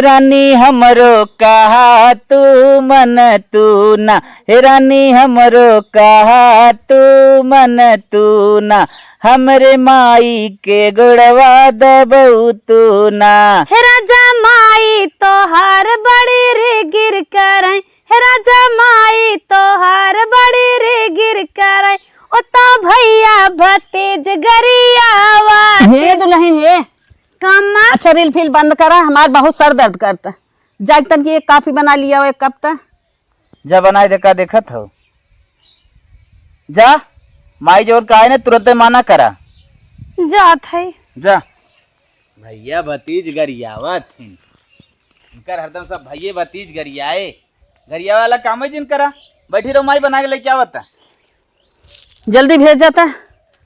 रानी हमरो कहा तू मन तू ना, हे रानी हमरो कहा तू मन तू ना, हमरे माई के गुड़वा दबऊ तू ना। हे राजा माई तोहार बड़ी रे गिर कर, हे राजा माई तोहार बड़ी रे गिर कर, ओ तो भैया भतीज गरियावा। हे दुल्हन हे कामा अच्छा रील फील बंद करा, हमार बहुत सर दर्द करता। जाग तक ये काफी बना लिया हो एक कप तक। जा बनाए देखा देखत हो, जा माई जोर का है ना तुरंत माना करा। जात है जा भैया भतीज गरियावत हिन, इनकर हरदम सब भैये भतीज गरियाए, गरिया वाला काम है जिन करा। बैठी रहो, माई बना के लेके आवता। जल्दी भेज जाता,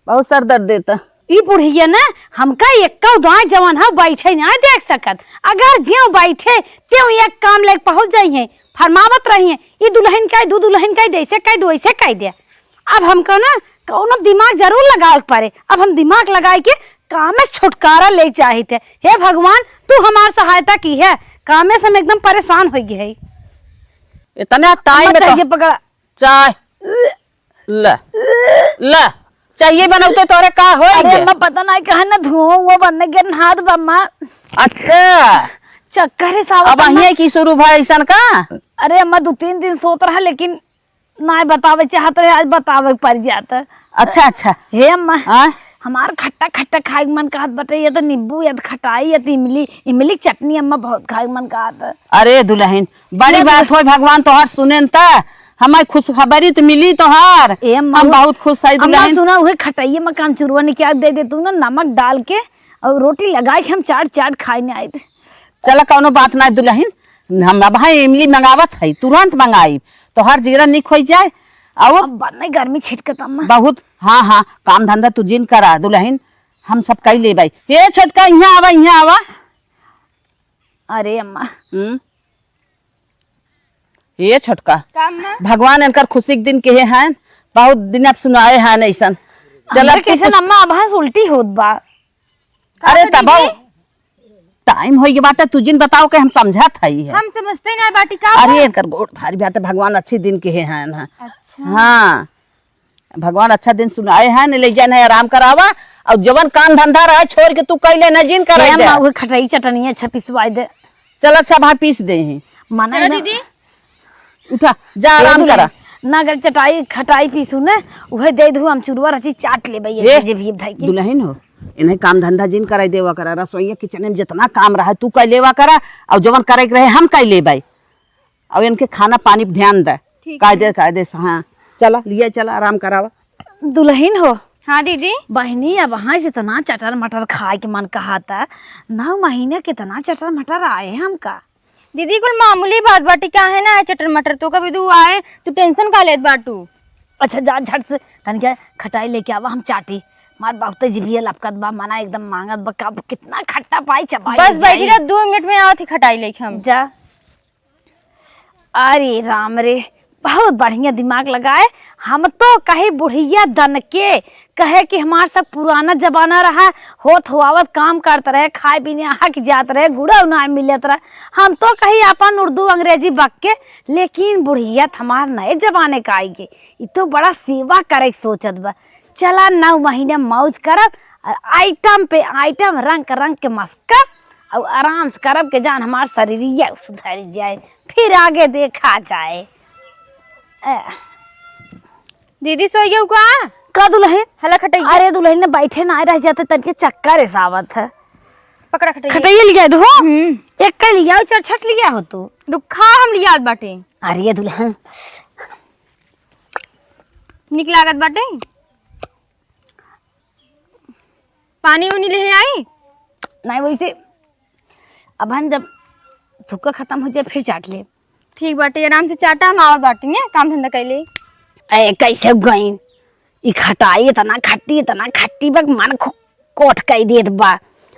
बहुत सर दर्द देता। ई बुढ़िया ना हमका एक दाई जवान है बैठे ना देख सकत, अगर ज्यों बैठे त्यों एक काम लेके पहुंच जाइए, फरमावत रहिए ई दुल्हन का दू दुल्हन का जैसे कह दो वैसे कह दे। अब हमको ना कौनो दिमाग जरूर लगावे पड़े, अब हम दिमाग लगाए के काम में छुटकारा ले चाहते। हे भगवान तू हमार सहायता की है, काम में से हम एकदम परेशान हो गए है। इतना टाइम में चाहिए पकड़ा चाय ल ल चाहिए बनौते तोरे का हो। अरे अम्मा पता नहीं कहा ना धुआं वो बनने के हाथ बम्मा। अच्छा चक्कर है साहब। अब अहिए की शुरू भाई ऐसा का। अरे अम्मा 2-3 दिन सोत रहा लेकिन ना बतावे चाहत रहे, आज बतावे पड़ जाता। अच्छा अच्छा हे अम्मा हाँ हमार खट्टा खट्टा खाए मन कहत बटे, ये तो नींबू या तो खटाई या तो इमली इमली चटनी अम्मा बहुत खाए मन कहत। अरे दुल्हन बड़ी बात हो, भगवान तोहर सुने त हमारी खुशखबरी तो मिली तोहार, हम बहुत खुश है दुल्हन। सुना हुए खटाइए में काम चुरवा ने क्या दे दे तू ना, नमक डाल के और रोटी लगाए के हम चाट चाट खाने आए थे। चला कौनो बात ना दुल्हन, हम अब इमली मंगावत है, तुरंत मंगाई तोहार जीरा निक हो जाए। अब बनने गर्मी छिटकत अम्मा बहुत। हाँ हाँ काम धंधा तू जिन करा दुल्हन, हम सब कई ले भाई। ये छोटका यहाँ आवा यहाँ आवा। अरे अम्मा ये छोटका भगवान इनकर खुशी के दिन के हैं, बहुत दिन अब सुनाए हैं ऐसा। चल कैसे अम्मा अब उल्टी होत बा। अरे तब टाइम हो गया बाटे, तू जिन बताओ के हम समझत है। हम समझते ही नहीं बाटी का। अरे इनकर गोड़ भारी बाटे, भगवान अच्छे दिन के हैं ना। अच्छा हाँ भगवान अच्छा दिन सुनाए हैं, ले जाए आराम करावा और जवन काम धंधा रहा छोड़ के तू कैले न जिन करे। खटाई चटनी अच्छा पिसवाई दे। चल अच्छा भाई पीस दे माना दीदी उठा जा आराम करा ना। अगर चटाई खटाई पीसू ना उहे दे दू, हम चुरवा रची चाट ले भैया जे भी भाई के दुल्हन हो। इन्हें काम धंधा जिन कराई देवा करा, रसोईया किचन में जितना काम रहा तू कई लेवा करा और जवन करे रहे हम कई ले भाई, और इनके खाना पानी ध्यान दे कायदे से। हाँ चला लिया चला आराम करावा। दुल्हन हो। हाँ दीदी बहनी अब वहाँ से इतना चटर मटर खाए के मन कहा था, 9 महीने कितना चटर मटर आए हमका। दीदी कुल मामूली बात बाटी क्या है ना, चटर मटर तो कभी तू आए तू टेंशन का लेत बाटू। अच्छा जा झट से तन क्या खटाई लेके आवा, हम चाटी मार बहुत जिभिया लपकत बा, मना एकदम मांगत बा, कब कितना खट्टा पाई चबाई। बस बैठी रह 2 मिनट में आवत ही खटाई लेके हम जा। अरे राम रे बहुत बढ़िया दिमाग लगाए। हम तो कहे बुढ़िया दन के कहे कि हमार सब पुराना जमाना रहा, होत हुआवत काम करते रहे, खाए पीने आके जाते रहे, गुड़ा उना मिलत रहे। हम तो कही अपन उर्दू अंग्रेजी बक के, लेकिन बुढ़िया हमार नए जमाने का आएगी। ये तो बड़ा सेवा करे सोचत बा। चला 9 महीने मौज करब और आइटम पे आइटम रंग रंग के मस्कब और आराम से करब के जान हमार शरीर सुधर जाए, फिर आगे देखा जाए। दीदी सो गया का दुल्हन हला खटाई। अरे दुल्हन ने बैठे ना रह जाते तनके चक्कर है सावत है। पकड़ा खटाई खटाइए लिया दो एक का लिया चरछट लिया हो तू रुखा हम लियात बाटे। अरे दुल्हन निक लागत बाटे, पानी उनी ले आई नहीं वैसे अब हम जब थुक्का खत्म हो जाए फिर चाट ले। ठीक बाटे आराम से चाटा, हम आवत बाटी है काम धंधा कैले। ए कैसे गई ई खटाई इतना खट्टी बक मन कोट कई देत बा।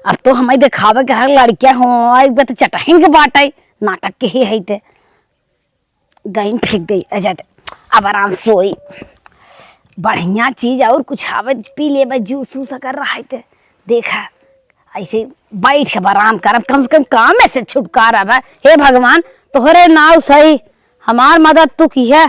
अब तो हमें दिखावे के हर लड़कियां हो एक बात चटहिंग बाटे नाटक के ही है ते गईन फेंक दे अजत। अब आराम सोई बढ़िया चीज और कुछ आवे पी ले जूस उस कर रहा है ते देखा ऐसे बैठ के आराम करब, कम से कम काम में से छुटकारा बा। हे भगवान तोहरे नाव सही, हमार मदद तू की है।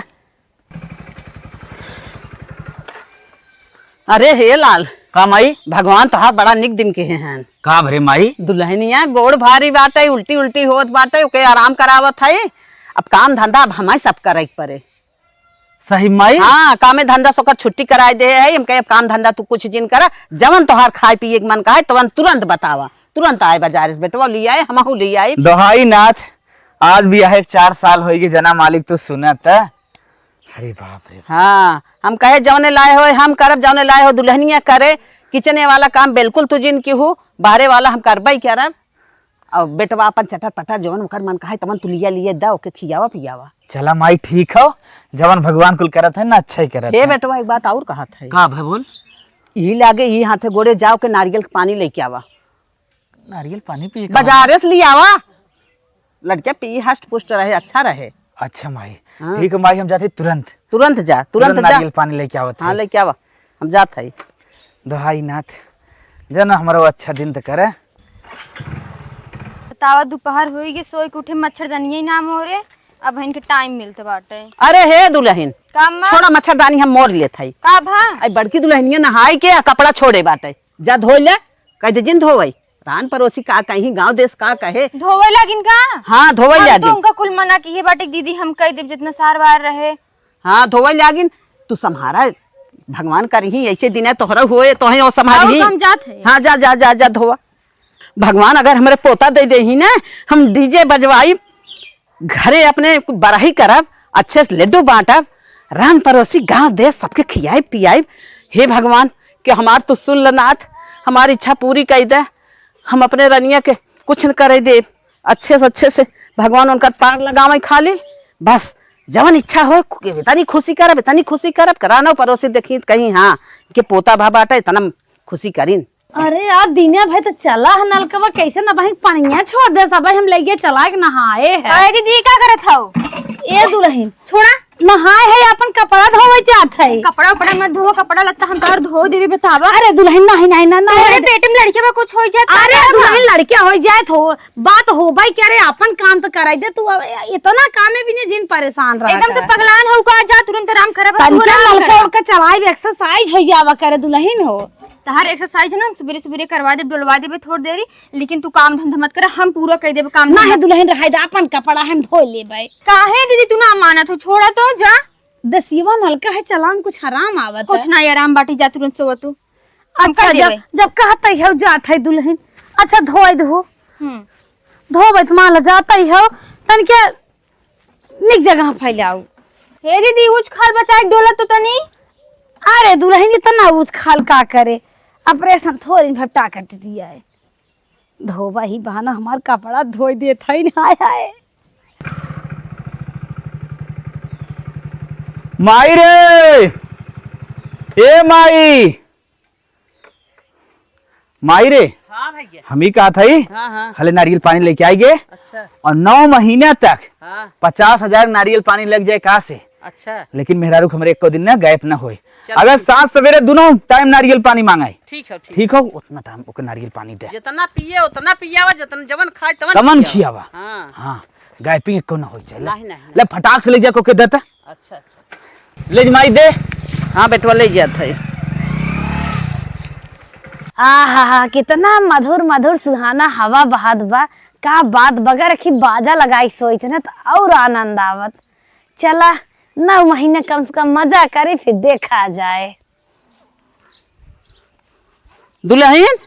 अरे हे लाल, का माई? भगवान तोहार बड़ा निक दिन के हैं। का भरे माई? दुल्हनिया गोड़ भारी बाटे, उल्टी उल्टी होत बाटे, ओके आराम करावत है। अब काम धंधा अब हमारे सब करे के पड़े। सही माई? हाँ, कामे धंधा सोकर छुट्टी कराए दे है। हम कहे काम धंधा तू कुछ दिन करा, जवन तोहार खाए पिए के मन का है तवन तुरंत बतावा, तुरंत आए बाजार से बेटवा ले आए, हमहू ले आए। दोहाई नाथ, आज भी आहे 4 साल होगी जना मालिक तू सुनत। अरे बाप रे। हाँ, हम कहे जौने लाए हो हम करब, जौने लाए हो दुल्हनिया करे। किचने वाला काम बिल्कुल तू जिन की हो, बाहरे वाला हम करबे करब। और बेटवा अपन चटर पटर जवन ओकर मन का है तवन तू लिया लिए दा, ओके खियावा पियावा। चला माई ठीक हो, जवन भगवान कुल करत है ना अच्छा ही करत हे है। बेटवा एक बात और कहत है। का भाई बोल? यही लागे यही हाथे गोड़े जाओ के नारियल के पानी लेके आवा, नारियल पानी पिए का? बाजारे से ले आवा, लड़के पी हष्ट पुष्ट रहे, अच्छा रहे। अच्छा माई, हाँ। ठीक है माई, हम जाते तुरंत तुरंत जा, तुरंत जा। नारियल पानी लेके आवत। हाँ लेके आवा, हम जात है। दोहाई नाथ, जना हमारा अच्छा दिन तो करे। बतावा दोपहर होई सोई के उठे मच्छरदानी ही नाम हो रे। अब इनके टाइम मिलते बाटे। अरे हे दुल्हन, काम छोड़ा मच्छरदानी हम मोर लेत है। का भा आई बड़की दुल्हनिया नहाई के आ कपड़ा छोड़े बाटे, जा धो ले। कह दे जिन धोवई, रान पड़ोसी का कहीं गांव देश का कहे धोवे लागिन का? हाँ धोवई हम तो लागिन। उनका कुल मना की है बाटे दीदी, हम कह देब जितना सार बार रहे। हाँ धोवई लागिन, तू सम्हारा भगवान करही, ऐसे दिन है तोहरा होए तो ही संभाली। हम जात है। हाँ जा जा जा जा धोवा। भगवान अगर हमारे पोता दे दे ही ना, हम डीजे बजवाई, घरे अपने बराही करब, अच्छे से लड्डू बांटब, रान पड़ोसी गांव देश सबके खियाई पियाई। हे भगवान कि हमार तो सुन ल नाथ, हमारी इच्छा पूरी कर दे। हम अपने रनिया के कुछ न करे दे, अच्छे से भगवान उनका पार लगावे खाली, बस जवन इच्छा हो इतनी खुशी करब, इतनी खुशी करब। करानो पड़ोसी देखी कहीं हाँ कि पोता भा बाटा इतना खुशी करीन। अरे यार दीनिया भाई तो चला है नलकवा, कैसे ना भाई पानिया छोड़ दे सब, हम ले चला के नहाए है। अरे दीदी का करत हो? ए दुल्हन छोड़ा, नहाए है, अपन कपड़ा धोवे जात है। कपड़ा उपड़ा मत धो, कपड़ा लत्ता हम तोहर धो देबे। बतावा अरे दुल्हन नहीं नहीं ना ना, तोहरे पेट में लड़के में कुछ हो जाए। अरे दुल्हन लड़किया हो जाए तो बात हो भाई, क्या रे अपन काम तो कराई दे। तू इतना काम में भी नहीं जिन परेशान रहा एकदम से पगलान हो का, जा तुरंत आराम करब। तनिका नलका उनका चलाए एक्सरसाइज हो जावा करे दुल्हन हो। तहार एक्सरसाइज है ना, सवेरे सवेरे करवा दे, डुलवा देबे थोड़ी देरी, लेकिन तू काम धंधा मत कर, हम पूरा कर देबे काम ना धंधा। है दुल्हन रहा दे, अपन कपड़ा हम धो लेबे। काहे दीदी तू ना मानत हो? छोड़ा तो जा, दसिवा नलका है चलान कुछ आराम आवत कुछ ना आराम बाटी, जा तुरंत सोवा तू। अच्छा जब कहते हो जात है दुल्हन, अच्छा धोए दो, धोबे तो मान जाता ही हो, तन के निक जगह फैलाऊ। हे दीदी उच खाल बचा के डोला तो तनी। अरे दुल्हन इतना उच खाल का करे, ऑपरेशन थोड़ी भट्टा कट दिया है। धोबा ही बहाना हमार कपड़ा धोई देत है ना। आए माई रे, ए माई, माई रे, हाँ भैया। हम ही कहा था ही हाँ हाँ हले नारियल पानी लेके आएंगे, अच्छा और 9 महीने तक हाँ 50,000 नारियल पानी लग जाए कहा से। अच्छा लेकिन मेहरारू हमारे एक दिन ना गायब ना होए। चल अगर सात सवेरे दोनों टाइम नारियल पानी मांगाए, ठीक है, ठीक ठीक हो, उतना टाइम ओके नारियल पानी दे। जितना पिए उतना पियावा, जितना जवन खाए तमन खियावा। हाँ हाँ गाय पी को ना हो चले। नहीं नहीं ले फटाक से ले जा को देता, अच्छा अच्छा ले माई दे। हाँ बेटवा ले जात है। आहा कितना मधुर मधुर सुहाना हवा बहात बा। का बात बगैर रखी बाजा लगाई सोई थे ना तो और आनंद आवत। चला 9 महीने कम से कम मजा करे, फिर देखा जाए। दुल्हन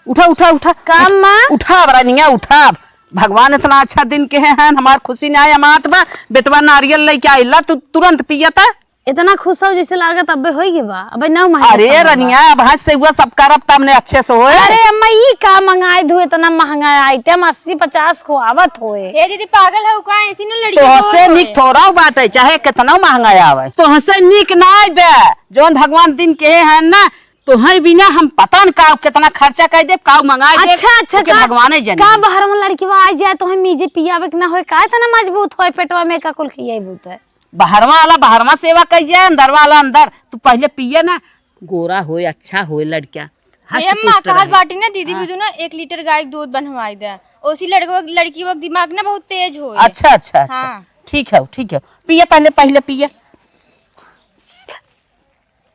उठा उठा उठा, काम माँ उठा बरानिया उठा। भगवान इतना अच्छा दिन के हैं, हमार खुशी ना आया मात बा। बेटवा नारियल लेके आइला, तू तुरंत पियता। इतना खुश हो जैसे लागत अबे होई बा। अबे 9 महीने अरे समय बा। रनिया अब हाथ से हुआ सब करब तब ने अच्छे से होए। अरे अम्मा ई का मंगाए धुए, इतना महंगा आइटम 80-50 को आवत होए। हे दीदी पागल है का? ऐसी ना लड़की तो होत हसे होए। निक थोड़ा बाटे, चाहे कितना महंगा आवे, तो हसे निक ना बे। जोन भगवान दिन के हैं ना, तो है बिना हम पता न का कितना खर्चा कर दे, का मंगाए दे। अच्छा अच्छा के भगवान ही जाने। का बाहर में लड़की आ जाए तो हम मीजे पियावे के ना होए, का इतना मजबूत होए पेटवा में का कुल खियाई बूत है। बाहरवा वाला बाहरवा सेवा कर जाए, अंदर वाला अंदर। तू पहले पिए ना, गोरा होए अच्छा होए लड़का, हष्ट अम्मा पुष्ट कहत रहे। बाटी ना दीदी भी ना 1 लीटर गाय के दूध बनवाई दे। उसी लड़की वक्त दिमाग ना बहुत तेज हो। अच्छा अच्छा अच्छा हाँ। ठीक है ठीक है, पिए पहले पहले पिए।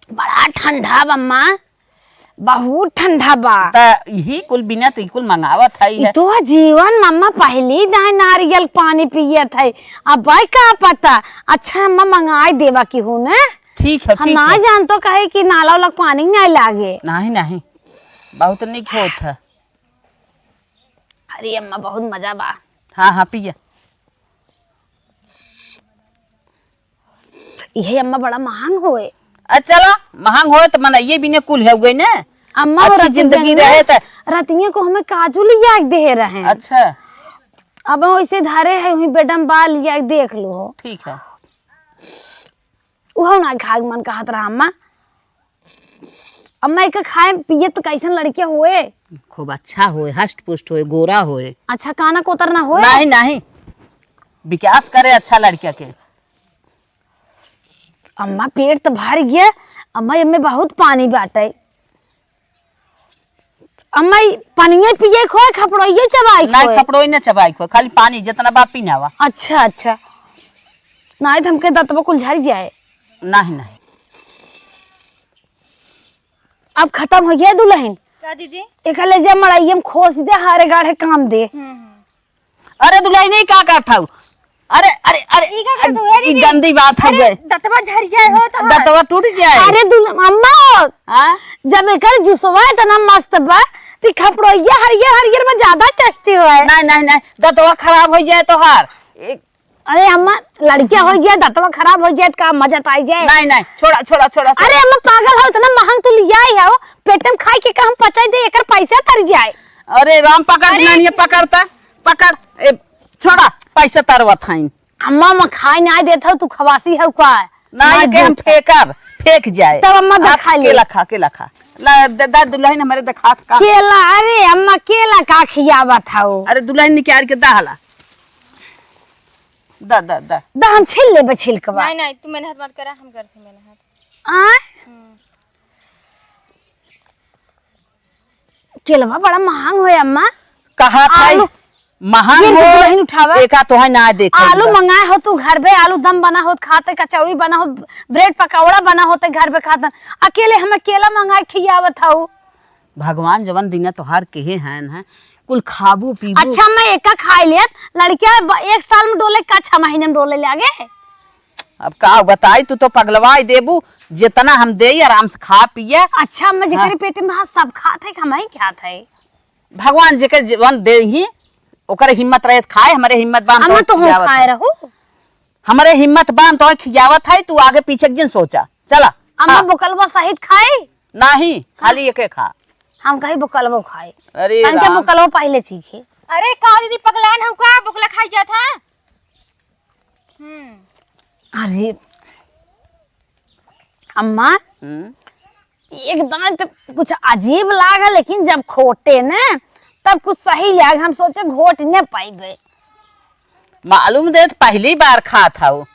बड़ा ठंडा बा अम्मा, बहुत ठंडा बा। त यही कुल बिना तो कुल मंगावत है ई तो जीवन मम्मा पहली दाई नारियल पानी पिए थे, अब भाई का पता। अच्छा अम्मा मंगाई देवा की हूँ ना, ठीक है हम ठीक ना है। जानतो कहे कि नाला वाला पानी नहीं लागे। नहीं नहीं बहुत निक होत है। अरे अम्मा बहुत मजा बा। हाँ हाँ पिए। यही अम्मा बड़ा महंग होए। चलो महंग हो तो मनाइए भी ने कुल है गई ना। अम्मा अच्छी जिंदगी रहे तो। रतिया को हमें काजू लिया के दे रहे हैं। अच्छा अब वैसे धरे है वही बेडम बाल लिया के देख लो। ठीक है। उहो ना खाए मन कहत रहा अम्मा। अम्मा एक खाए पिए तो कैसन लड़के हुए। खूब अच्छा होए, हष्ट पुष्ट होए, गोरा होए। अच्छा काना कोतर ना होए। नहीं नहीं विकास करे अच्छा लड़का के। अम्मा पेट तो भर गया। अम्मा ये में बहुत पानी बाटे। अम्मा पानी पिए खोए खपड़ोइए चबाई नहीं खोए। कपड़ों न चबाई को, खाली पानी जितना बा पीना वा। अच्छा अच्छा ना तो हमके दतवा कुल झड़ जाए। नहीं नहीं अब खत्म हो गया दुल्हन। क्या दीदी? एक ले जा मड़ाइये में खोस दे, हारे गाढ़े काम दे। अरे दुल्हन नहीं का करता हूँ। अरे अरे अरे ई का करत हुए ई गंदी बात हो गई। दतवा झड़ जाए हो तो दतवा टूट जाए। अरे अम्मा हाँ? जब एकर जुसवा इतना मस्त बा ती खपड़ोइया हरियर हरियर में ज्यादा टेस्टी होए। नहीं नहीं नहीं दतवा खराब हो जाए तो हार। अरे अम्मा लड़कियां हो जाए दतवा खराब हो जाए तो का मजा पाई जाए। नहीं नहीं छोड़ा छोड़ा छोड़ा। अरे अम्मा पागल हो इतना महंग तो लिया ही हो, पेट में खाई के का हम पचाई दे एकर पैसा तर जाए। अरे राम पकड़ नहीं पकड़ता पकड़। छोड़ा पैसा तरवा थाइन। अम्मा मैं खाई नहीं देता हूँ, तू खवासी है का। नहीं के हम फेंकब फेंक जाए। तब अम्मा दिखा ले। केला खा केला खा। ला दादा दुल्हन हमारे दिखा का। केला अरे अम्मा केला का खियावा था वो। अरे दुल्हन निकाल के दाहला दा दा दा। दा हम छिल ले बछिल के बा। नहीं नहीं तू मेहनत मत करा, हम करते मेहनत। आ केलवा बड़ा महंग होए अम्मा। कहा था आलू- महान ये हो दुल्हन उठावा। एका तो है ना देख। आलू मंगाए हो तू घर पे, आलू दम बना हो खाते, कचौड़ी बना हो, ब्रेड पकौड़ा बना होते घर पे खाते। अकेले हमें केला मंगाए खियावत हूँ। भगवान जवन दिना तोहार केहे हैं ना कुल खाबू पीबू। अच्छा मैं एक खाई लियत लड़किया 1 साल में डोले का 6 महीने में डोले लागे। अब का बताई तू तो पगलवाई देबू। जितना हम दे आराम से खा पिए। अच्छा मैं जेकरे पेट में रहा सब खात है हम ही खात है। भगवान जेकर जीवन दे ही ओकर हिम्मत रहे खाए। हमारे हिम्मत बाम अम्मा तो हम खियावत खाए है। रहू। हमारे हिम्मत बाम तो खियावत है। तू आगे पीछे जिन सोचा चला। अम्मा हाँ। बुकलवा सहित खाए। नहीं खाली एके खा। हम कहीं बुकलवा खाए। अरे के राम। बुकलवा पहले सीखे। अरे का दीदी पगलान हो का बुकला खाई जात है। अरे अम्मा हम्म। एकदम तो कुछ अजीब लागा, लेकिन जब खोटे ना तब कुछ सही लाग। हम सोचे घोट न पाइबे। मालूम दे तो पहली बार खा था वो।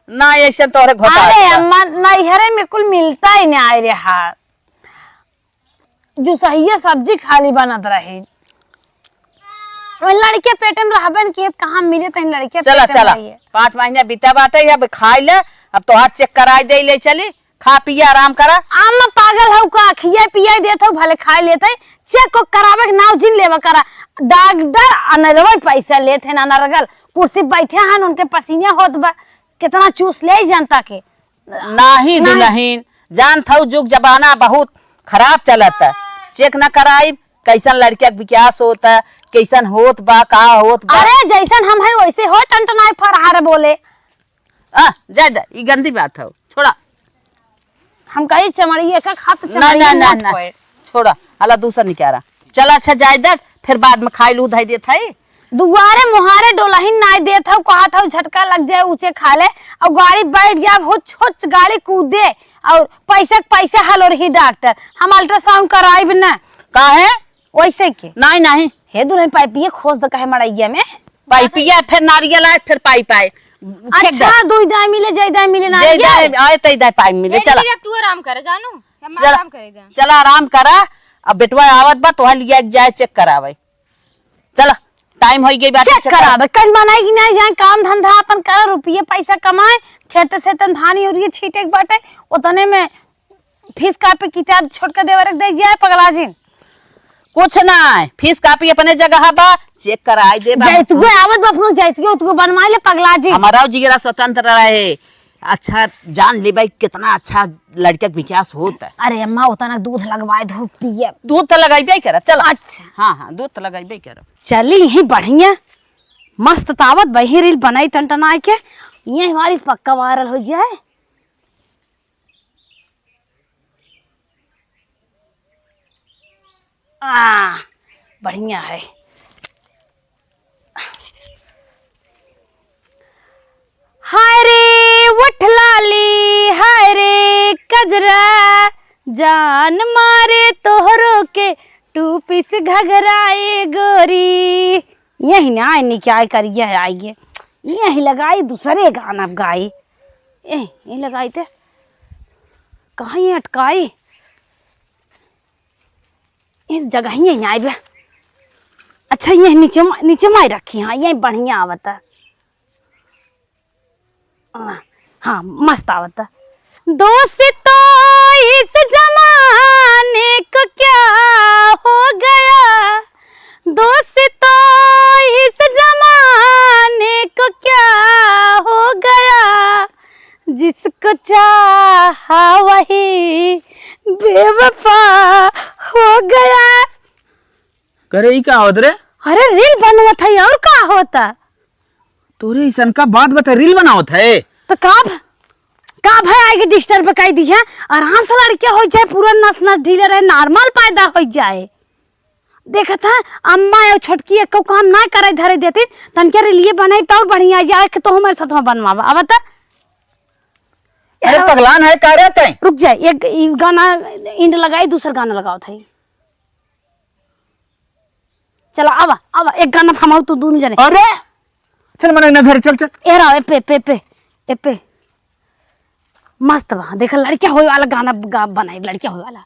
ना ऐसे तोहरे घोटा। अरे अम्मा नैहरे में कुल मिलता ही नहीं आए रहा। जो सही है सब्जी खाली बनत रही। लड़के पेट में रहबन की कहाँ मिले तन लड़के चला पेट में चला रहिए। 5 महीने बीता बाटे। अब खाई ले। अब तोहार चेक कराई दे ले चली। खा पिया आराम करा। अम्मा पागल हो का खिया पिया देत हो भले खाए लेते। चेक को करावे के नाव जिन लेवा करा। डॉक्टर अनरवा पैसा लेते हैं अनरगल कुर्सी बैठे हैं उनके पसीने होत बा कितना चूस ले जनता के। नहीं दुल्हन जान था जुग जमाना बहुत खराब चलता। चेक न कराई कैसन लड़किया के विकास होता कैसन होत बा का होत बा। अरे जैसन हम है वैसे हो टनटनाए फरहार बोले। जा जा ई गंदी बात है छोड़ा। हम कहीं चमड़िए का खात ना ना चमड़िए ना मत ना खोए। छोड़ा अला दूसरा निकारा। चला अच्छा जाए दे फिर बाद में खाई लू धाई देत है। दुआरे मुहारे डोलहिन नाई देत हूँ कहत हूँ झटका लग जाए ऊंचे खा ले और गाड़ी बैठ जाए हो छोट गाड़ी कूदे और पैसा हलो रही डॉक्टर। हम अल्ट्रासाउंड कराइब ना का है वैसे के। नहीं नहीं हे दुल्हन पाइपिए खोज द कहे मड़ैया में। पाइपिया फिर नारियल आए फिर पाई पाए। अच्छा दुई दाई मिले जय दाई मिले ना आए तई दाई पाई मिले। चला अब तू आराम कर जानू हम चला आराम करेगा। चला आराम करा। अब बेटवा आवत बा तोहा लिया के जाए चेक करावे। चला टाइम हो गई बात चेक करावे कल बनाएगी नहीं जाए काम धंधा अपन कर रुपये पैसा कमाए खेत से तन धानी और ये छीटे के बाटे उतने में फीस कापी किताब छोड़ के देवर दे जाए पगला जिन कुछ ना फीस कापी अपने जगह बा चेक कराई दे बा। जैतुए आवत बा अपनो जैतुए तू बनवा ले पगला जिन हमारा जिगरा स्वतंत्र रहे। अच्छा जान ले भाई कितना अच्छा लड़के का विकास होता है। अरे अम्मा उतना दूध लगवाए धूप पिए दूध तो लगाई कर चलो। अच्छा हाँ हाँ दूध तो लगाई कर चली यही बढ़िया मस्त तावत बही रील बनाई टनटना के ये हमारी पक्का वायरल हो जाए। बढ़िया है। हाय रे उठ लाली हाय रे कजरा जान मारे तोहरो के टू पीस घघराए गोरी यही ना आए क्या करिए आइए यही लगाई दूसरे गाना गाई यही लगाई थे कहाँ ये अटकाई इस जगह ही यही आई बे। अच्छा ये नीचे नीचे माई रखी हाँ यही बढ़िया आवता हाँ मस्त आवता। दोस्तों इस जमाने को क्या हो गया दोस्तों इस जमाने को क्या हो गया जिसको चाहा वही बेवफा हो गया। करे का होत रे? अरे रील बनवा था और का होता तोरे ऐसन का बात बता रील बनावत है तो का भाई आएगी डिस्टर्ब कर दी है आराम से लड़के हो जाए पूरा नस नस ढीले रहे नॉर्मल पैदा हो जाए। देखा था अम्मा और छोटकी एक काम ना करे धरे देती तन के लिए बनाई तो बढ़िया जाए कि तो हमारे साथ में बनवावा अब बता। अरे पगलान है का रे तै? रुक जाए एक गाना इंड लगाई दूसरा गाना लगाओ था चलो आवा आवा एक गाना फमाओ तू दोनों जने। अरे चल मने न घर चल चल ए रहा ए पे मस्त बा देखा लड़किया होए वाला गाना बनाई लड़किया होए वाला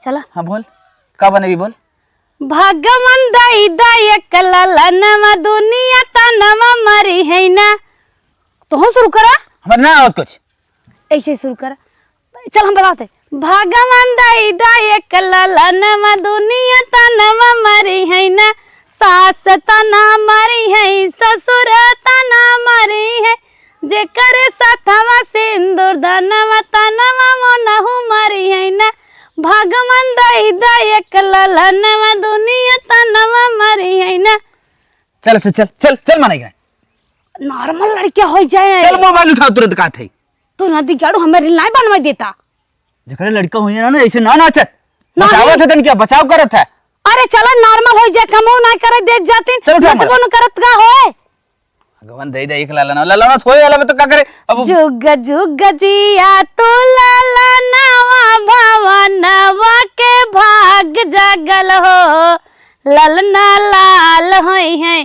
चला। हाँ बोल का बनेबी बोल। भगवान दाई दाई कलला नवा दुनिया तनवा मरी है ना तो हो शुरू करा हमर ना आवत कुछ ऐसे शुरू करा चल हम बताते भगवान दाई दाई कलला नवा दुनिया तनवा मरी है ना सास तना मरी है ससुर तना मरी है जे करे साथवा सिंदूर दनवा तनवा मोनहु मरी है ना भगवान दाई दाई कलला नवा दुनिया तनवा मरी है ना। चल से चल चल चल मानेगा नॉर्मल लड़किया हो जाए चल मोबाइल उठा तुरंत का थे तो ना दिखाड़ो हमें रील नहीं बनवा देता जकरे लड़का हुई ना ऐसे ना नाचत बचावत है तन क्या बचाव करत है। अरे चलो नॉर्मल हो जाए कमो ना करे देख जाती न करत का होए भगवान दे दे एक लाला थोड़े वाला में तो क्या करे अब जुग जुग जिया तू लाला नवा भवनवा के भाग जागल हो ललना लाल होई है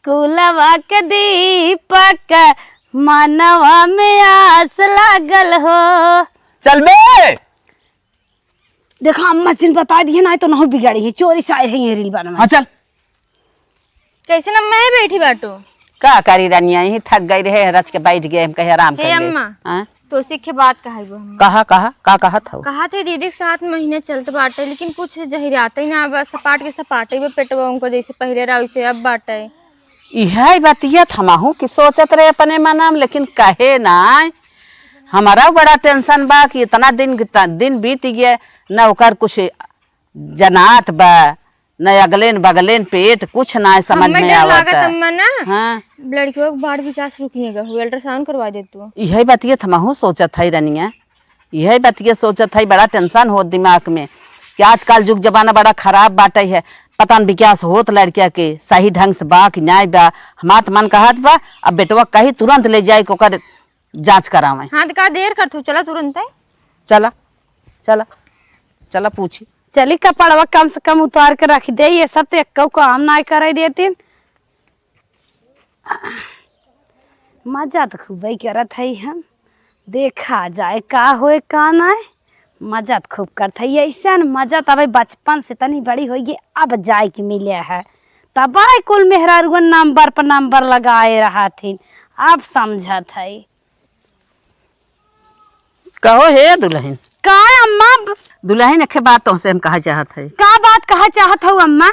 कुलवा के दीपक मनवा में आस लागल हो। चल बे देखा अम्मा जिन बता दिए ना तो नहीं बिगाड़ी है चोरी से आए हैं ये रील बनवा। हाँ चल कैसे ना मैं बैठी बाटू का करी रानिया यही थक गई रहे रच के बैठ गए हम कहे आराम कर हे ले। अम्मा हाँ? तो सीखे बात कहा वो हम कहा कहा था कहा थे दीदी के साथ महीने चलते बाटे लेकिन कुछ जहिराते ही ना बस सपाट के सपाटे भी पेटवा उनको जैसे पहले रहा वैसे अब बाटे यह बतिया थमाहू कि सोचत रहे अपने मनाम लेकिन कहे ना हमारा बड़ा टेंशन बा कि इतना दिन बीत गया न ओकर कुछ जनात बा न अगलेन बगलेन पेट कुछ ना समझ में आवत अम्मा ना हाँ लड़कियों का बाढ़ विकास रुकनेगा अल्ट्रासाउंड करवा दे तू यही बतिया थमाहू सोचत है रनिया यही बतिया सोचत है बड़ा टेंशन हो दिमाग में कि आजकल युग जमाना बड़ा खराब बाटे है पता न विकास होत लड़किया के सही ढंग से बा कि न्याय बा हमार मन कहत बा अब बेटवा कहीं तुरंत ले जाए ओकर जांच करावे। हाँ तो का देर कर तू चला तुरंत है चला चला चला पूछी चली कपड़वा कम से कम उतार के रख दे ये सब तो एक काम ना करे देती मजा तो खूब ही करत है हम देखा जाए का होए का ना मजा तो खूब करते है ऐसा मजा तब बचपन से तनी बड़ी होगी अब जाए के मिले है तब कुल मेहरारुअन नंबर पर नंबर लगाए रहा थी अब समझत है। कहो हे दुल्हन। का अम्मा? दुल्हन एक बात तुमसे हम कहा चाहत है। का बात कहा चाहत हूँ अम्मा?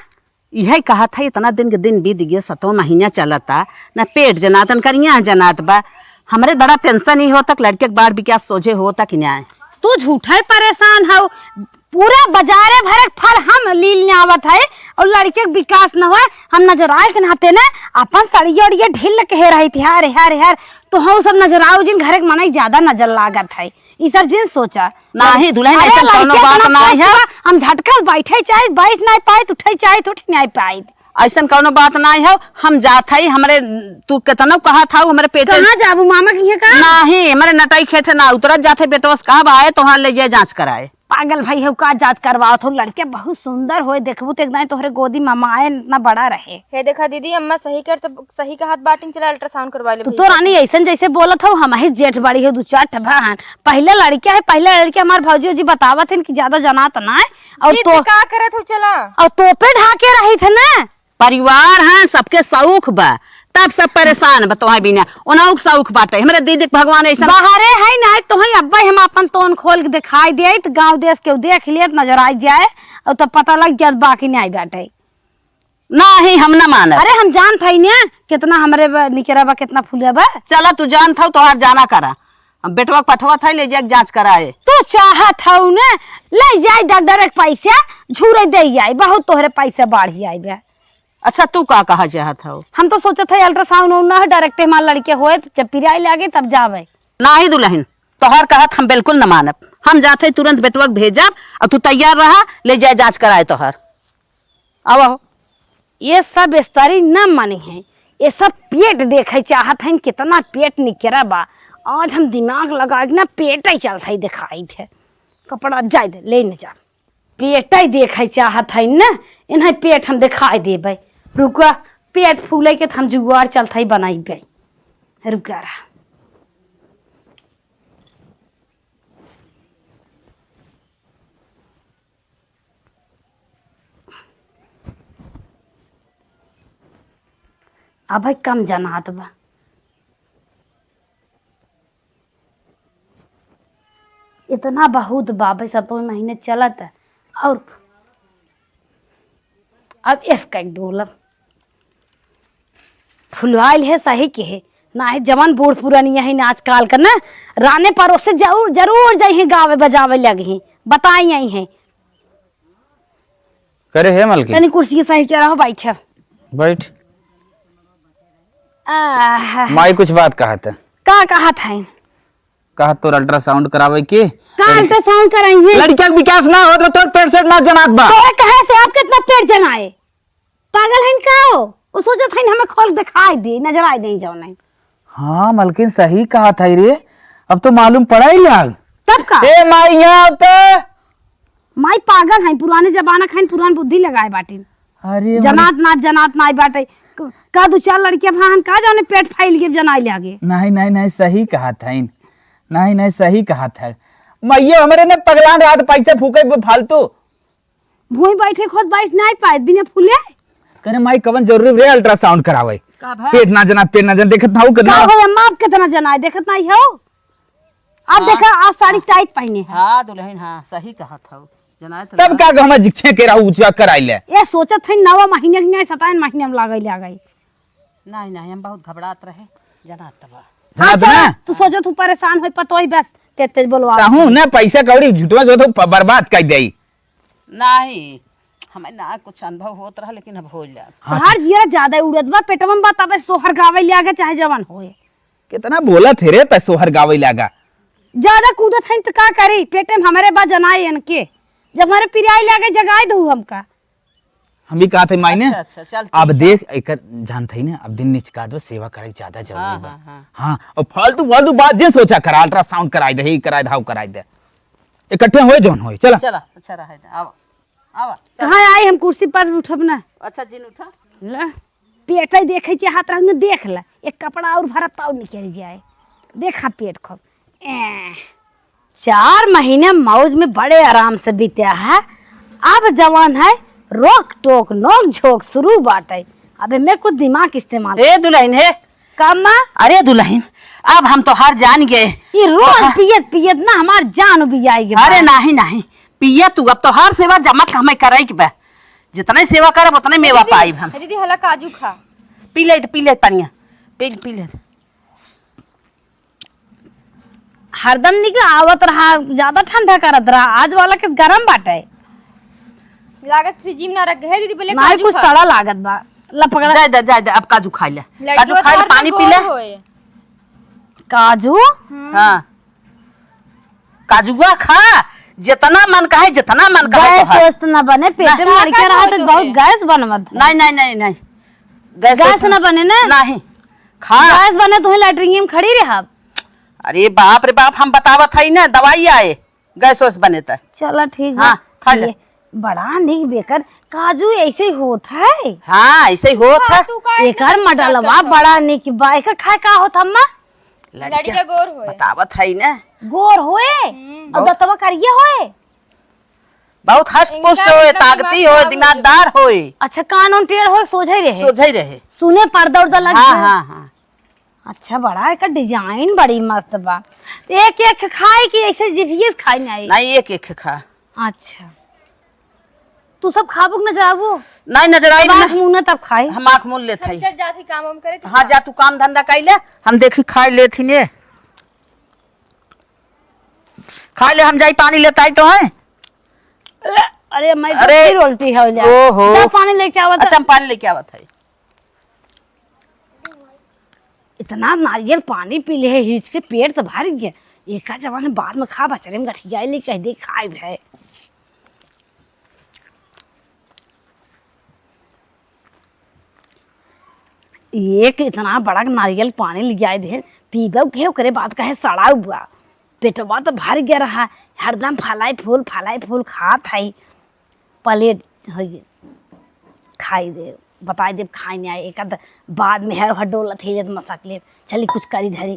यही कहा था इतना दिन के दिन बीत गया 7 महीना चलता न पेट जनात न करिया जनात बा हमरे बड़ा टेंशन ही होता लड़के के बार विकास सोझे होता कि न्याय। तू झूठे परेशान हो पूरा बाजारे भरे फल हम लील आवत है और लड़के के विकास न हुआ हम नजर आए के नाते न अपन सड़िया उड़िया ढील कहे रही थी हार हार हार तो हम सब नजर आओ जिन घरे के मनाई ज्यादा नजर लागत है ये सब जिन सोचा नाही दुल्हन ऐसा कोनो बात नहीं है। हम झटकल बैठे चाहे बैठ नहीं पाए उठे चाहे तो उठ नहीं पाए ऐसा कोनो बात नहीं है। हम जात है हमरे तू कितना कहा था हमरे पेट कहाँ जाबू मामा की का नहीं हमरे नटाई खेत ना उतरत जाते बेटवा कब आए तो ले जाए जांच कराए। पागल भाई हो का जांच करवाओ तो लड़के बहुत सुंदर होए देखबू तो एकदम तोहरे गोदी मामा आए इतना बड़ा रहे। हे देखा दीदी अम्मा सही कर तो सही का हाथ बाटिंग चला अल्ट्रासाउंड करवा ले तो रानी ऐसा जैसे बोलत हो हम ही जेठ बड़ी हो 2-4 बहन पहले लड़किया है पहले लड़के हमारे भौजी जी बतावत है कि ज्यादा जनात ना है और तो का करत हो चला और तोपे ढाके रही थे ना परिवार है सबके सौख बा तब सब परेशान बतवा बिना ओना सौख बाटे हमरे दीदी भगवान ऐसा बाहरे है ना तो ही अब्बा हम अपन तोन खोल के दिखाई दे तो गांव देश के देख लिए नजर आ जाए और तो पता लग जाए बाकी नहीं आई बाटे नहीं हम न मान। अरे हम जान था ना कितना हमरे निकरा बा कितना फूले बा चला तू जान था तोहार जाना करा बेटवा पठवा था ले जाए जांच कराए तू चाहत हूँ न ले जाए डॉक्टर के पैसा झूरे दे जाए बहुत तोहरे पैसा बढ़ जाए बा। अच्छा तू का कहा चाहत हो? हम तो सोचे थे अल्ट्रासाउंड ना डायरेक्ट हमारे लड़के हुए तो जब पिराई लागे तब जावे नहीं दुल्हन तोहर कहत हम बिल्कुल न मानब हम जाते तुरंत बेटवा भेजब और तू तैयार रहा ले जाए जांच कराए तोहर आओ। ये सब स्त्री न माने हैं ये सब पेट देखे चाहत हैं कितना पेट निकरा बा आज हम दिमाग लगा के ना पेट ही चलता ही दिखाई थे कपड़ा जाए दे ले न जा पेट ही देखे चाहत है न इन्हें पेट हम दिखाई देबे रुका पेट फूले के हम जुगाड़ चलता ही बनाई रुका रहा। अब भाई कम जनात बा इतना बहुत बाबे 7 महीने चलत है और अब इसका एक डोलब फुलवाइल है सही के है ना है जवान बूढ़ पुरानिया है नाच काल का ना राने पर उससे जरूर जरूर जाइए गावे बजावे लगे बताई आई है करे है मलकी तनी कुर्सी सही क्या रहो बैठ बैठ आह, माई कुछ बात कहा था का कहा था कहा तो अल्ट्रासाउंड करावे के का अल्ट्रासाउंड कराएंगे लड़किया के विकास ना हो तो पेट से ना जनात बा तोरे कहे से आप कितना पेट जनाए पागल है का हो वो सोचत है हमें खोल दिखाई दे नजर आए नहीं जाओ नहीं। हाँ मलकिन सही कहा था रे अब तो मालूम पड़ा ही लाग तब का ए माई यहाँ तो माई पागल है पुराने जमाना खाइन पुरान बुद्धि लगाए बाटी अरे जनात नाई बाटे का 2-4 लड़कियां भान का जाने पेट फैल के जनाई लागे नहीं नहीं नहीं सही कहा था नहीं नहीं सही कहा था मैया हमारे ने पगलान रात पैसे फूके फालतू भूई बैठे खुद बैठ नहीं पाए बिना फूले करे माई कवन जरूरी रे अल्ट्रासाउंड करावे पेट ना जना देखत ना हो का करना हो अम्मा आप कितना जनाए देखत नहीं हो आप देखा आज साड़ी टाइट पहने है हाँ दुल्हन हाँ सही कहा था जनाए तब का हम जिक्षे के रहू ऊंचा कराई ले ये सोचत है 9 महीने की 27 महीने में लागई नहीं नहीं हम बहुत घबरात रहे जनात तबा हाँ जना ना तू सोचत तू परेशान होई पतो ही बस तेज बोलवा ताहू ना पैसा कौड़ी झुटवा जो तो बर्बाद कर देई नहीं हमें ना कुछ अनुभव होत रहा लेकिन अब हो जा हर जिया ज्यादा उड़त बा पेटवा में बतावे सोहर गावे लागे चाहे जवान होए कितना बोला थे रे पैसो हर गावे लागा ज्यादा कूदत है तो का करी पेटे में हमारे बा जनाए इनके जब हमारे पिराई लागे जगाए दू हमका हम भी कहा थे मायने अच्छा चल अब देख एक जानते ही ना अब दिन निचका दो सेवा कराई ज्यादा जरूरी बा हाँ। हाँ और फालतू फालतू बात जे सोचा करा अल्ट्रासाउंड कराई दे ही कराई धाव कराई दे इकट्ठे होए जौन होए चला चला अच्छा रहे आवा आवा कहाँ आई हम कुर्सी पर उठब ना अच्छा जिन उठा ला पेट देखे के हाथ रह देख ला एक कपड़ा और भरत और निकल जाए देखा पेट खूब 4 महीने मौज में बड़े आराम से बीत्या है। अब जवान है रोक टोक नोक झोंक शुरू बाटे। अबे मैं कुछ दिमाग इस्तेमाल ए दुल्हन है कम्मा। अरे दुल्हन अब हम तो हार जान गए। ये रोज पियत पियत ना हमार जान भी जाएगी। अरे नहीं नहीं पिया तू अब तो हर सेवा जमा हमें करे के बा। जितने सेवा करे उतने मेवा पाई हम। दीदी हला काजू खा। पी ले पानिया पी ले। हरदम निकला आवत रहा ज्यादा ठंडा करत रहा। आज वाला के गरम बाटे लागत फ्रिज में ना रख है दीदी पहले नहीं कुछ सड़ा लागत बा। लपकड़ा जाए अब काजू खा ले। काजू खा ले पानी पी ले। काजू हाँ काजुआ खा जितना मन का है जितना मन का है। गैस न बने पेट में लड़के रहा तो बहुत गैस बनमत। नहीं गैस न बने ना नहीं खा गैस बने तो लैटरिन में खड़ी रहा। अरे बाप रे बाप हम बतावत है ना दवाई आए गैस वैस बने था। चलो ठीक हाँ, खा ले। बड़ा निक बेकर काजू ऐसे ही होता है। हाँ ऐसे ही होता है। एकर मडलवा बड़ा निक बा। एकर खाए का होता अम्मा? लड़का गोर होए बतावत है ना गोर होए और दतवा करिए होए। बहुत हष्ट पुष्ट होए ताकती हो दिमागदार होए। अच्छा कान उन टेढ़ हो सोझे रहे सोझे रहे सुने पर्दा उर्दा लग हाँ जाए। हाँ। अच्छा बड़ा एकर डिजाइन बड़ी मस्त बा। एक एक खाए कि ऐसे जिभिये से खाई नहीं एक खा। अच्छा तू सब खाबो कि नजर आबो? नहीं नजर आई आँख मुंह न तब खाए। हम आँख मूल लेत हई। चल जाती काम हम करे। हाँ जा तू काम धंधा कर ले हम देखी खाए लेथी ने खा ले हम जाई पानी लेता आई तो है। अरे मैं तो अरे, फिर उल्टी हो जा। ओहो। जा पानी लेके आवत। अच्छा हम पानी लेके आवत है। इतना नारियल पानी पी ले है हिच से पेट तो भर गया। एक जमाने बाद में खा बचरे में गठिया ले कह दे खाए है। एक इतना बड़ा नारियल पानी ले आए दे पीबे के ओकरे बाद कहे सड़ा हुआ पेटवा तो भर गया रहा। हरदम फलाई फूल खात है। प्लेट हो खाई दे बताई दे खाई नहीं आए एक बाद में हर हड्डोला थे मसक ले चली कुछ करी धरी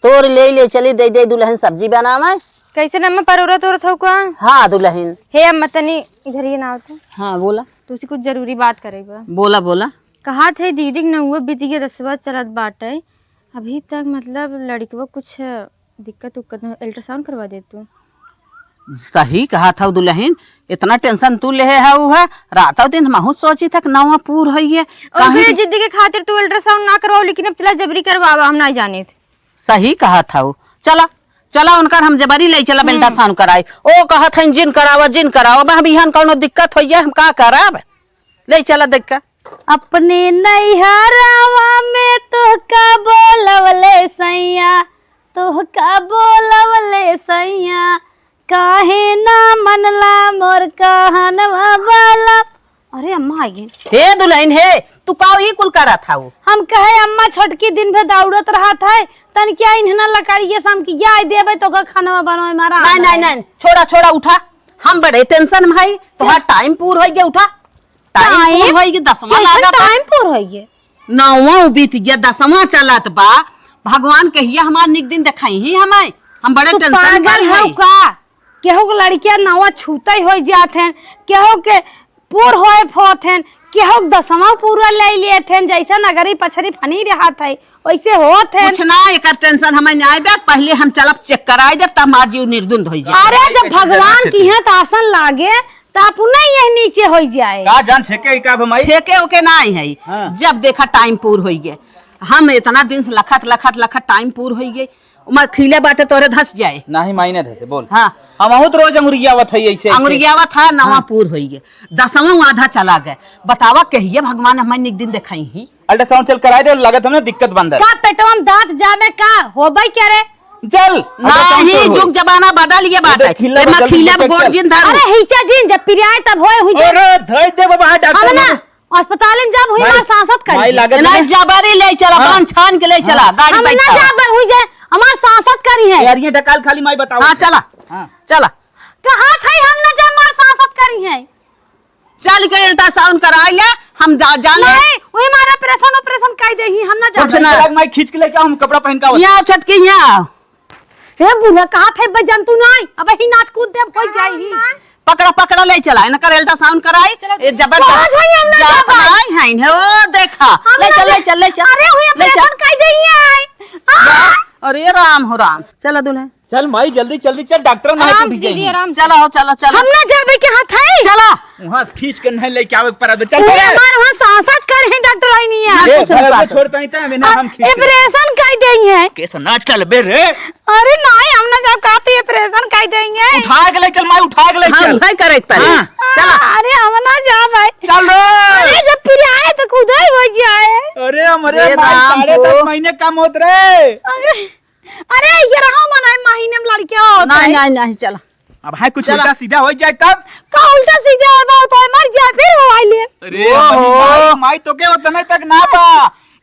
तोर ले चली दे दुल्हन सब्जी बनावे। कैसे नम्मा परोरत औरत हो का? हाँ दुल्हन हे अम्मा तनी इधर ये ना होता। हाँ बोला तुझसे कुछ जरूरी बात करेगा। बोला कहा थे दीदी न हुआ बीती के 10 बार चलत बाटे अभी तक मतलब लड़कवा कुछ दिक्कत उक्कत न अल्ट्रासाउंड करवा दे तू। सही कहा था दुल्हन इतना टेंशन तू ले है रात दिन हम सोची था नवा पूर है और फिर जिद्दी के खातिर तू अल्ट्रासाउंड ना करवाओ लेकिन अब चला जबरी करवावा हम ना जाने थे। सही कहा था चला उनका हम जबरी ले चला अल्ट्रासाउंड कराए। ओ कहा था जिन करावा बिहान कौनो दिक्कत हो हम का कराब ले चला देख का। अपने नैहरावा में तो का बोलवले सैया काहे ना मनला मोर कहनवा वाला। अरे अम्मा आई हे दुल्हन हे तू का ही कुल करा था हम कहे अम्मा छोटकी दिन भर दौड़त रहा था तन क्या इन्हना लकड़िए शाम की या देबे तो का खाना बनावे मारा। नहीं छोड़ा उठा हम बड़े टेंशन में भाई तुम्हारा टाइम पूर हो गया उठा टाइम पूर हो गया 10वां लागा टाइम पूर हो गया 9वां बीत गया 10वां चलत बा भगवान कहिया हमार निक दिन दिखाई ही हम बड़े टेंशन में पागल हो का केहू के लड़किया नवा छूते हो जाथे केहू के पूर होए फोथेन केहू 10वां पूरा ले लेथेन जैसे नगरी पछरी फनी रहा था वैसे होत है। कुछ ना एकर टेंशन हमें नहीं आए पहले हम चलब चेक कराए देब तब हमार जीव निर्दुंद हो जाए। अरे जब भगवान की है आसन लागे तो आप नहीं यही नीचे हो जाए का जान छेके का भमाई छेके ओके नहीं है। हाँ। जब देखा टाइम पूर हो गए हम इतना दिन से लखत टाइम पूर हो गए उमा खिले बाटे तोरे धस जाए नहीं मायने धसे बोल। हाँ हम बहुत रोज अंगुरियावत है ऐसे अंगुरियावा था 9वां पूर हो गए 10वां आधा चला गए बतावा कहिए भगवान हमें निक दिन दिखाई ही अल्ट्रासाउंड चल कराए दे लागत हमने दिक्कत बंद है का पेटवा में दांत जामे का होबई क्या रे चल नहीं जुग जमाना बदल ये बात है एमा खिले गोड़ जिन धर अरे हिचा जिन जब पिराए तब होए हुई अरे धर दे बाबा हम डॉक्टर ना अस्पताल में जब हुई मां सांसत कर माई लागत नहीं जबरी ले चला बांध छान के ले चला गाड़ी हम ना बैठा जब हुई जाए हमार सांसत करी है यार ये ढकाल खाली माई बताओ। हां चला हाँ। चला कहां थे हम ना जब मार सांसत करी है चल के अल्ट्रासाउंड करा ले हम जान ले नहीं वही मारा ऑपरेशन कर दे ही हम ना कुछ जाब ना। माई खींच के लेके हम कपड़ा पहन का यहां छटकी यहां हे बुढ़ा कहा थे बजन तू नहीं अब ही नाच कूद दे कोई जाई पकड़ा पकड़ा ले चला है ना कर अल्ट्रासाउंड कराई ए जबरदस्त जात नहीं है ने ओ देखा ले चल ले चल ले चल अरे हुई ऑपरेशन कर दई है अरे राम हो राम चला दुल्हे चल माई जल्दी जल्दी चल डॉक्टर नहीं आराम टूट से दीदी जाए आराम से। चला हो चला चला हम ना जाबे के हाथ है चला वहां खींच के नहीं लेके आवे पर चल पूरे रे हमार वहां सांसत कर है डॉक्टर आई नहीं है ए, कुछ घर नहीं को छोड़ता नहीं था मैंने हम खींच के ऑपरेशन कर देई है कैसे ना चल बे रे अरे नहीं हम ना जब कहते ऑपरेशन कर देंगे उठा के ले चल माई उठा के ले हां चल भाई करे पहले हाँ। चला अरे हम ना जा भाई चल रे अरे जब फिर आए तो खुदाई हो जाए अरे हमारे अरे माई राम 10.5 को। महीने कम होत रे अरे ये रहा मना महीने में लड़कियां होता नहीं है नहीं नहीं चला अब है कुछ चला। उल्टा सीधा हो जाए तब का उल्टा सीधा है बहुत है मर जाए फिर हो आइले अरे हमारी माई तो के उतना तक ना बा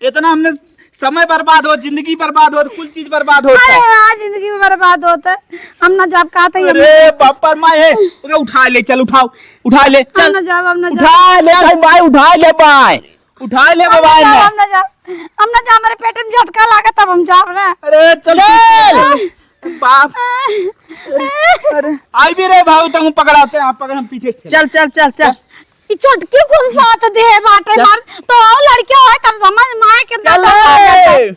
इतना हमने समय बर्बाद हो जिंदगी बर्बाद हो कुल चीज बर्बाद होता अरे है आज जिंदगी में बर्बाद होता है हम ना जब कहते हैं अरे पापा माई है ओके उठा ले चल उठाओ उठा ले हम चल ना जब हम ना जब उठा ले भाई माई उठा ले भाई उठा ले मोबाइल में हम ना जब हमारे पेट में झटका लगा तब हम जाब ना अरे चल बाप अरे आई भी रे भाई तुम पकड़ाते हैं आप पकड़ हम पीछे ठेले। चल चल चल चल ये चटकी कौन साथ दे बाटे मार तो और लड़कियां है तब समझ माए के चल रे।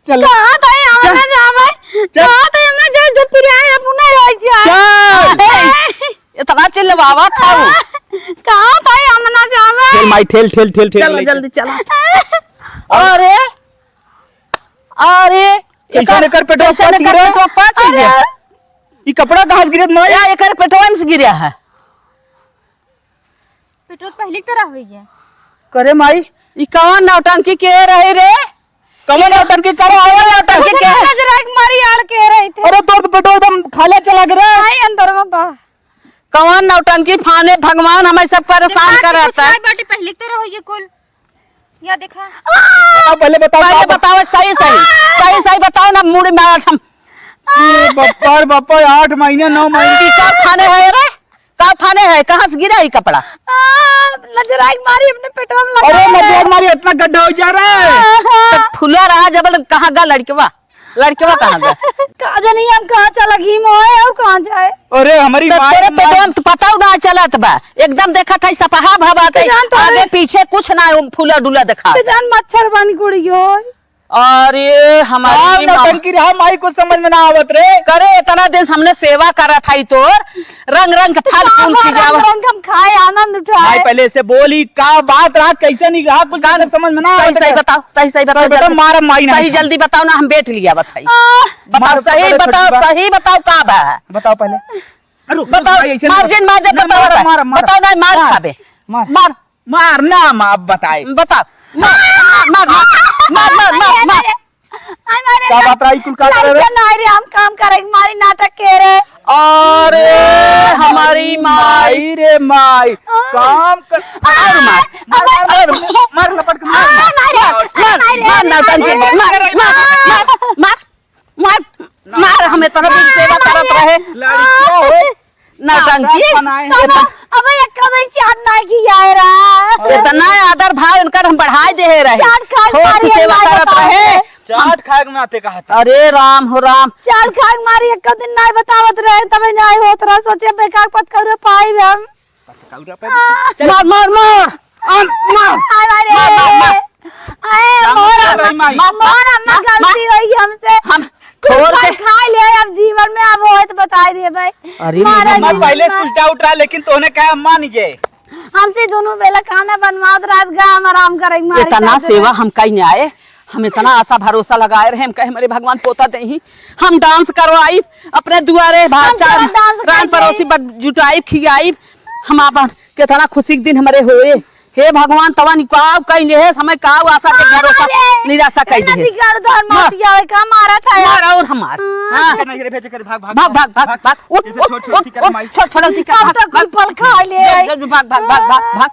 चल कहां था हम ना जावे कहां था हम ना जब फिर आए अब नहीं हो जाए इतना चिल्लावा था वो कहां था हम ना जावे ठेल माई ठेल ठेल ठेल ठेल चलो ले जल्दी चला अरे अरे ऐसा नहीं कर पेटवा ऐसा पाँच नहीं कर गिरा। पेटवा पाँच ही गया ये कपड़ा कहाँ से गिरे ना या एकर पेटवा में से गिरा है पेट्रोल पहले की तरह हुई है। करे माई ई कौन नौटंकी के रहे रे कमल नौटंकी करो आवाज नौटंकी के नजर एक मारी आड़ के रहे थे अरे तो पेट्रोल एकदम खाला चला गिरा आई अंदर में बा कौन नौटंकी फाने भगवान हमें सब परेशान कर रहा है बाटी पहले की तरह हुई है कुल या देखा पहले बताओ पहले बताओ सही सही सही बताओ ना मुड़ी में हम बप्पा बप्पा 8 महीने 9 महीने की का खाने है रे का खाने है कहाँ से गिरा ये कपड़ा नजर एक मारी अपने पेटवा में लगा अरे मत मारी इतना गड्ढा हो जा रहा है फुला रहा जब कहाँ गा लड़कवा कहाँ गा कहा जानी हम कहाँ चला घी मोए और कहाँ जाए अरे हमारी तो माई तेरे पेटवा में तो पता ना चलत बा एकदम देखा था सपहा भवा जान तो आगे पीछे कुछ ना फूला डुला देखा ते जान मच्छर बन कुड़ी हो अरे हमारी माँ- नौटंकी रहा माई को समझ में ना आवत रे करे इतना दिन हमने सेवा करा था तो रंग रंग के फल फूल खिलावा रंग हम खाए आनंद माई उठाए पहले से बोली का बात रहा कैसे नहीं रहा कुछ ज्यादा समझ में ना सही आवत सही रे। बताओ सही बताओ बेटा जल्दी। मारा माई नहीं सही जल्दी बताओ ना हम बैठ लिया बताई बताओ मार सही पकड़े बताओ छोटी बात। सही बताओ का बा बताओ पहले अरे रुक, बताओ भाई, ऐसे नहीं मार्जिन बताओ। मार्जिन ना, बताओ मारा, बताओ मारा, मारा। बताओ ना मार मार, खाबे मार। मार मार ना माँ बताए बताओ मार मार मार मार मार मार आई मारे क्या बात रही कुल का कर रहे नहीं रे हम काम करेंगे मारी नाटक के रे अरे हमारी माई माई रे माई काम कर मार मार मार लपट के मार मार नौटंकी मार मार मार मार मार हमें तरह दिन सेवा करत रहे लड़कियां हो नौटंकी बनाए अब एक कदम चाट ना किया है रा इतना आदर भाव इनकर हम बढ़ाई दे रहे चाट खा खूब मारी सेवा हमारे करत बाप रहे रे। चाट खाए में आते कहा था अरे राम हो राम चार खाग मारी एक दिन नहीं बतावत रहे तब नहीं होत रहा सोचे बेकार पत कर पाई हम मार मार मार मार आई मारे आए मोर अम्मा गलती हुई हमसे हम छोड़ के खा ले अब जीवन में अब होए तो बता दिए भाई अरे मारा मैं जीवन पहले में। उल्टा उठा लेकिन तूने कहा मान गए हमसे दोनों बेला खाना बनवाओ रात का हम आराम करेंगे मारी इतना साथ में। सेवा हम कहीं आए हम इतना आशा भरोसा लगाए रहे हम कहे हमारे भगवान पोता दे हम डांस करवाई अपने दुआरे भाचार हम डांस रान करके पड़ोसी जुटाई खियाई हम अपन कितना खुशी के दिन हमारे होए हे भगवान तवा निकाव कहीं ले समय काव आशा के भरोसा निराशा कई दे नदिगार धर मार जावे का मारा था यार मार और हमार हां नहीं रे भेज कर भाग भाग भाग भाग भाग उठ जैसे छोड़ छोड़ ठीक है माई छोड़ छोड़ अब तक कोई पल खा ले भाग भाग भाग भाग भाग